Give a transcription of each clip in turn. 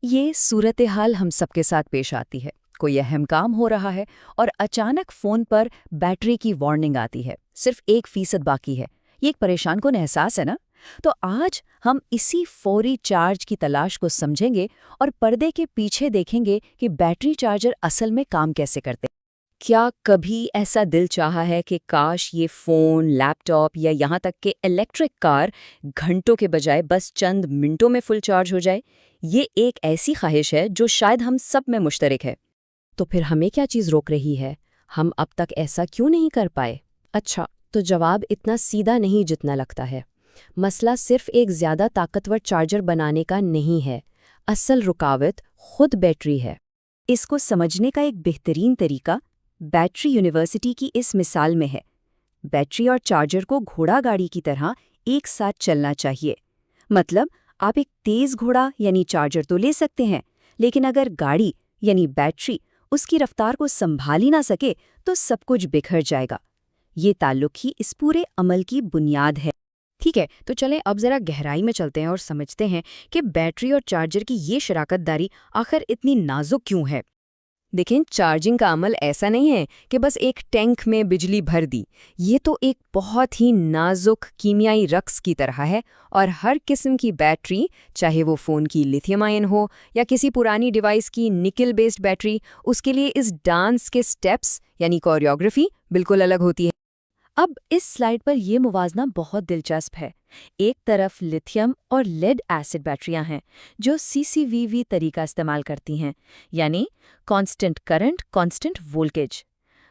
ये सूरत हाल हम सबके साथ पेश आती है। कोई अहम काम हो रहा है और अचानक फ़ोन पर बैटरी की वार्निंग आती है, सिर्फ 1% बाकी है। ये एक परेशान कुन एहसास है ना? तो आज हम इसी फौरी चार्ज की तलाश को समझेंगे और पर्दे के पीछे देखेंगे कि बैटरी चार्जर असल में काम कैसे करते हैं। क्या कभी ऐसा दिल चाहा है कि काश ये फ़ोन, लैपटॉप या यहाँ तक कि इलेक्ट्रिक कार घंटों के बजाय बस चंद मिनटों में फुल चार्ज हो जाए? ये एक ऐसी ख्वाहिश है जो शायद हम सब में मुश्तरक है। तो फिर हमें क्या चीज़ रोक रही है? हम अब तक ऐसा क्यों नहीं कर पाए? अच्छा, तो जवाब इतना सीधा नहीं जितना लगता है। मसला सिर्फ एक ज़्यादा ताकतवर चार्जर बनाने का नहीं है। असल रुकावट खुद बैटरी है। इसको समझने का एक बेहतरीन तरीका बैटरी यूनिवर्सिटी की इस मिसाल में है। बैटरी और चार्जर को घोड़ा गाड़ी की तरह एक साथ चलना चाहिए। मतलब आप एक तेज घोड़ा यानी चार्जर तो ले सकते हैं, लेकिन अगर गाड़ी यानी बैटरी उसकी रफ्तार को संभाल ही ना सके तो सब कुछ बिखर जाएगा। ये ताल्लुक ही इस पूरे अमल की बुनियाद है। ठीक है, तो चलें अब ज़रा गहराई में चलते हैं और समझते हैं कि बैटरी और चार्जर की ये शराकतदारी आखिर इतनी नाजुक क्यों है। देखें, चार्जिंग का अमल ऐसा नहीं है कि बस एक टैंक में बिजली भर दी। ये तो एक बहुत ही नाजुक कीमियाई रक्स की तरह है और हर किस्म की बैटरी, चाहे वो फ़ोन की लिथियम आयन हो या किसी पुरानी डिवाइस की निकल बेस्ड बैटरी, उसके लिए इस डांस के स्टेप्स यानी कोरियोग्राफी बिल्कुल अलग होती है। अब इस स्लाइड पर यह मुवाजना बहुत दिलचस्प है। एक तरफ लिथियम और लेड एसिड बैटरियां हैं जो सीसीवीवी तरीका इस्तेमाल करती हैं, यानी कांस्टेंट करंट कांस्टेंट वोल्टेज।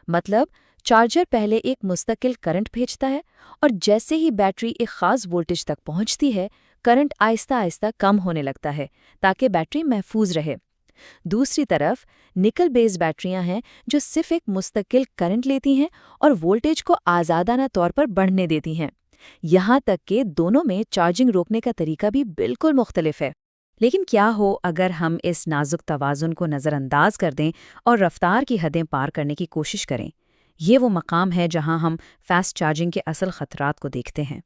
मतलब चार्जर पहले एक मुस्तकिल करंट भेजता है और जैसे ही बैटरी एक खास वोल्टेज तक पहुंचती है, करंट आहिस्ता आहिस्ता कम होने लगता है ताकि बैटरी महफूज रहे। दूसरी तरफ निकल बेस्ड बैटरियां हैं जो सिर्फ एक मुस्तकिल करंट लेती हैं और वोल्टेज को आज़ादाना तौर पर बढ़ने देती हैं। यहाँ तक कि दोनों में चार्जिंग रोकने का तरीका भी बिल्कुल मुख्तलिफ है। लेकिन क्या हो अगर हम इस नाजुक तवाज़ुन को नज़रअंदाज कर दें और रफ्तार की हदें पार करने की कोशिश करें? ये वो मकाम है जहाँ हम फास्ट चार्जिंग के असल खतरात को देखते हैं।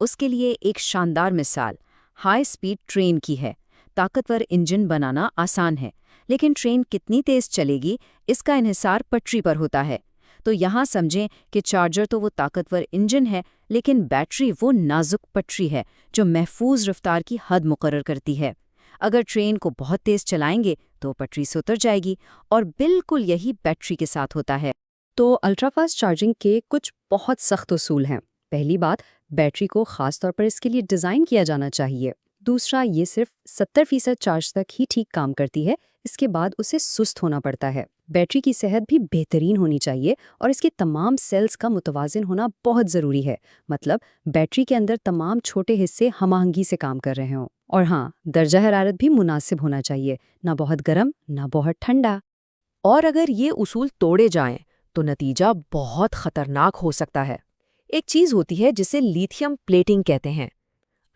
उसके लिए एक शानदार मिसाल हाई स्पीड ट्रेन की है। ताकतवर इंजन बनाना आसान है, लेकिन ट्रेन कितनी तेज चलेगी इसका इन्हिसार पटरी पर होता है। तो यहाँ समझें कि चार्जर तो वो ताकतवर इंजन है, लेकिन बैटरी वो नाजुक पटरी है जो महफूज रफ्तार की हद मुकर्रर करती है। अगर ट्रेन को बहुत तेज चलाएंगे तो पटरी से उतर जाएगी, और बिल्कुल यही बैटरी के साथ होता है। तो अल्ट्राफास्ट चार्जिंग के कुछ बहुत सख्त उसूल हैं। पहली बात, बैटरी को ख़ास तौर पर इसके लिए डिज़ाइन किया जाना चाहिए। दूसरा, ये सिर्फ 70% चार्ज तक ही ठीक काम करती है, इसके बाद उसे सुस्त होना पड़ता है। बैटरी की सेहत भी बेहतरीन होनी चाहिए और इसके तमाम सेल्स का मुतवाज़िन होना बहुत ज़रूरी है। मतलब बैटरी के अंदर तमाम छोटे हिस्से हमआहंगी से काम कर रहे हों। और हाँ, दर्जा हरारत भी मुनासिब होना चाहिए, ना बहुत गर्म ना बहुत ठंडा। और अगर ये उसूल तोड़े जाएं तो नतीजा बहुत खतरनाक हो सकता है। एक चीज़ होती है जिसे लिथियम प्लेटिंग कहते हैं।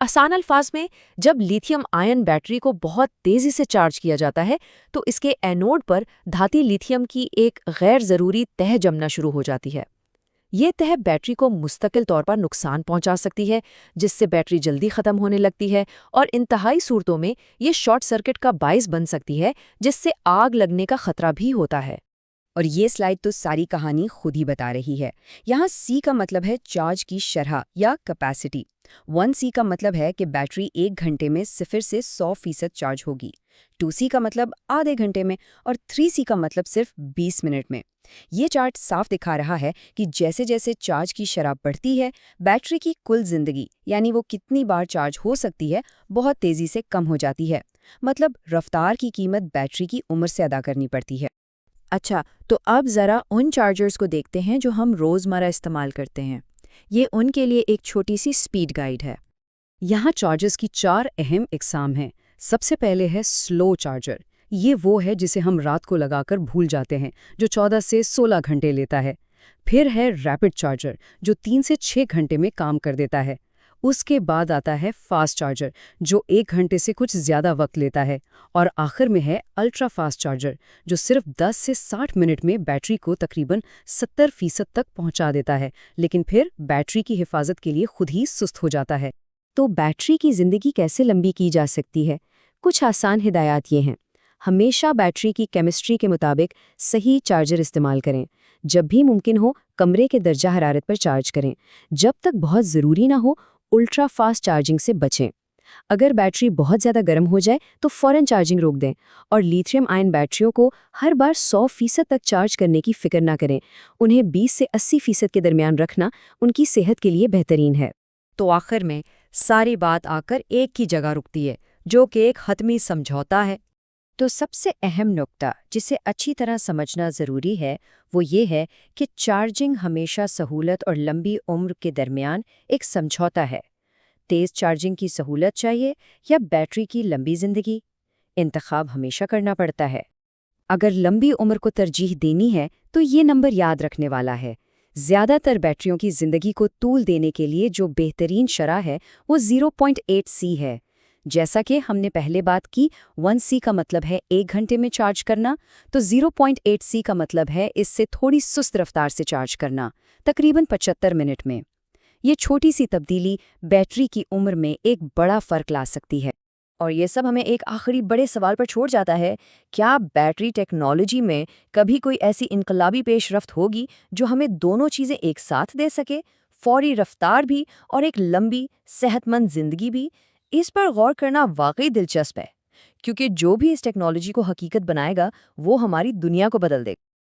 आसान अल्फाज में, जब लिथियम आयन बैटरी को बहुत तेज़ी से चार्ज किया जाता है तो इसके एनोड पर धाती लिथियम की एक गैर ज़रूरी तह जमना शुरू हो जाती है। ये तह बैटरी को मुस्तकिल तौर पर नुकसान पहुंचा सकती है, जिससे बैटरी जल्दी ख़त्म होने लगती है, और इंतहाई सूरतों में ये शॉर्ट सर्किट का बाइस बन सकती है, जिससे आग लगने का खतरा भी होता है। और ये स्लाइड तो सारी कहानी खुद ही बता रही है। यहाँ C का मतलब है चार्ज की शरह या कैपेसिटी। 1C का मतलब है कि बैटरी 1 घंटे में 0 से 100% चार्ज होगी। 2C का मतलब आधे घंटे में, और 3C का मतलब सिर्फ 20 मिनट में। ये चार्ट साफ दिखा रहा है कि जैसे जैसे चार्ज की शरह बढ़ती है, बैटरी की कुल जिंदगी यानी वो कितनी बार चार्ज हो सकती है, बहुत तेजी से कम हो जाती है। मतलब रफ्तार की कीमत बैटरी की उम्र से अदा करनी पड़ती है। अच्छा, तो अब ज़रा उन चार्जर्स को देखते हैं जो हम रोज़मर्रा इस्तेमाल करते हैं। ये उनके लिए एक छोटी सी स्पीड गाइड है। यहाँ चार्जर्स की 4 अहम इकसाम हैं। सबसे पहले है स्लो चार्जर। ये वो है जिसे हम रात को लगाकर भूल जाते हैं, जो 14 से 16 घंटे लेता है। फिर है रैपिड चार्जर, जो 3 से 6 घंटे में काम कर देता है। उसके बाद आता है फास्ट चार्जर, जो 1 घंटे से कुछ ज़्यादा वक्त लेता है। और आखिर में है अल्ट्रा फास्ट चार्जर, जो सिर्फ 10 से 60 मिनट में बैटरी को तकरीबन 70% तक पहुंचा देता है, लेकिन फिर बैटरी की हिफाजत के लिए खुद ही सुस्त हो जाता है। तो बैटरी की ज़िंदगी कैसे लंबी की जा सकती है? کچھ آسان ہدایات یہ ہیں۔ ہمیشہ بیٹری کی کیمسٹری کے مطابق صحیح چارجر استعمال کریں۔ جب بھی ممکن ہو کمرے کے درجہ حرارت پر چارج کریں۔ جب تک بہت ضروری نہ ہو الٹرا فاسٹ چارجنگ سے بچیں۔ اگر بیٹری بہت زیادہ گرم ہو جائے تو فوراً چارجنگ روک دیں، اور لیتھیم آئن بیٹریوں کو ہر بار 100% تک چارج کرنے کی فکر نہ کریں۔ انہیں 20 سے 80% کے درمیان رکھنا ان کی صحت کے لیے بہترین ہے۔ تو آخر میں ساری بات آ کر ایک ہی جگہ رکتی ہے، جو کہ ایک حتمی سمجھوتا ہے۔ تو سب سے اہم نکتہ جسے اچھی طرح سمجھنا ضروری ہے وہ یہ ہے کہ چارجنگ ہمیشہ سہولت اور لمبی عمر کے درمیان ایک سمجھوتا ہے۔ تیز چارجنگ کی سہولت چاہیے یا بیٹری کی لمبی زندگی؟ انتخاب ہمیشہ کرنا پڑتا ہے۔ اگر لمبی عمر کو ترجیح دینی ہے تو یہ نمبر یاد رکھنے والا ہے۔ زیادہ تر بیٹریوں کی زندگی کو طول دینے کے لیے جو بہترین شرح ہے وہ 0.8 سی ہے۔ جیسا کہ ہم نے پہلے بات کی 1 سی کا مطلب ہے 1 گھنٹے میں چارج کرنا، تو 0.8 سی کا مطلب ہے اس سے تھوڑی سست رفتار سے چارج کرنا، تقریباً 75 منٹ میں۔ یہ چھوٹی سی تبدیلی بیٹری کی عمر میں ایک بڑا فرق لا سکتی ہے۔ اور یہ سب ہمیں ایک آخری بڑے سوال پر چھوڑ جاتا ہے، کیا بیٹری ٹیکنالوجی میں کبھی کوئی ایسی انقلابی پیش رفت ہوگی جو ہمیں دونوں چیزیں ایک ساتھ دے سکے، فوری رفتار بھی اور ایک لمبی صحت مند زندگی بھی؟ اس پر غور کرنا واقعی دلچسپ ہے، کیونکہ جو بھی اس ٹیکنالوجی کو حقیقت بنائے گا وہ ہماری دنیا کو بدل دے گا۔